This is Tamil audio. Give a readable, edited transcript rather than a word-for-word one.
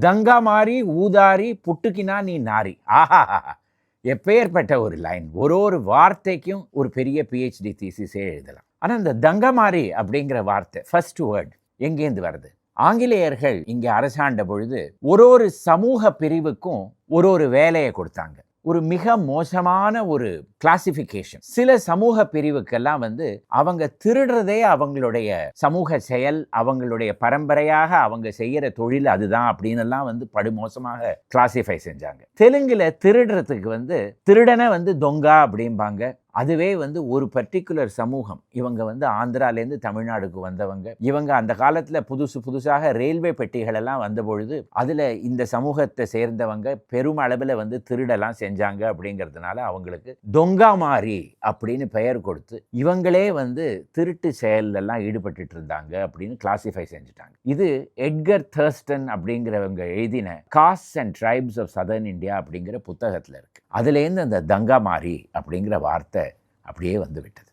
தங்கா மாறி ஊதாரி புட்டுக்கினா நீ நாரி. ஆஹா, எப்பேற்பட்ட ஒரு லைன். ஒரு வார்த்தைக்கும் ஒரு பெரிய பிஹெச்டி தீசிஸே எழுதலாம். ஆனால் இந்த தங்கமாரி அப்படிங்கிற வார்த்தை ஃபர்ஸ்ட் வேர்ட் எங்கேருந்து வருது? ஆங்கிலேயர்கள் இங்கே அரசாண்ட பொழுது ஒரு சமூக பிரிவுக்கும் ஒரு வேலையை கொடுத்தாங்க. ஒரு மிக மோசமான ஒரு கிளாசிஃபிகேஷன். சில சமூக பிரிவுக்கெல்லாம் அவங்க திருடுறதே அவங்களுடைய சமூக செயல், அவங்களுடைய பரம்பரையாக அவங்க செய்யற தொழில் அதுதான் அப்படின்னு படுமோசமாக கிளாசிஃபை செஞ்சாங்க. தெலுங்குல திருடுறதுக்கு திருடனை தொங்கா அப்படிம்பாங்க. அதுவே ஒரு பர்டிகுலர் சமூகம். இவங்க ஆந்திராலேருந்து தமிழ்நாடுக்கு வந்தவங்க. இவங்க அந்த காலத்தில் புதுசாக ரயில்வே பெட்டிகள் எல்லாம் வந்த பொழுது அதில் இந்த சமூகத்தை சேர்ந்தவங்க பெருமளவில் திருடலாம் செஞ்சாங்க. அப்படிங்கிறதுனால அவங்களுக்கு தொங்காமாரி அப்படின்னு பெயர் கொடுத்து இவங்களே திருட்டு செயலெல்லாம் ஈடுபட்டு இருந்தாங்க அப்படின்னு கிளாசிஃபை செஞ்சுட்டாங்க. இது எட்கர் தர்ஸ்டன் அப்படிங்கிறவங்க எழுதின castes and tribes of southern India அப்படிங்கிற புத்தகத்தில் இருக்கு. அதுலேருந்து அந்த தங்காமாரி அப்படிங்கிற வார்த்தை அப்படியே விட்டது.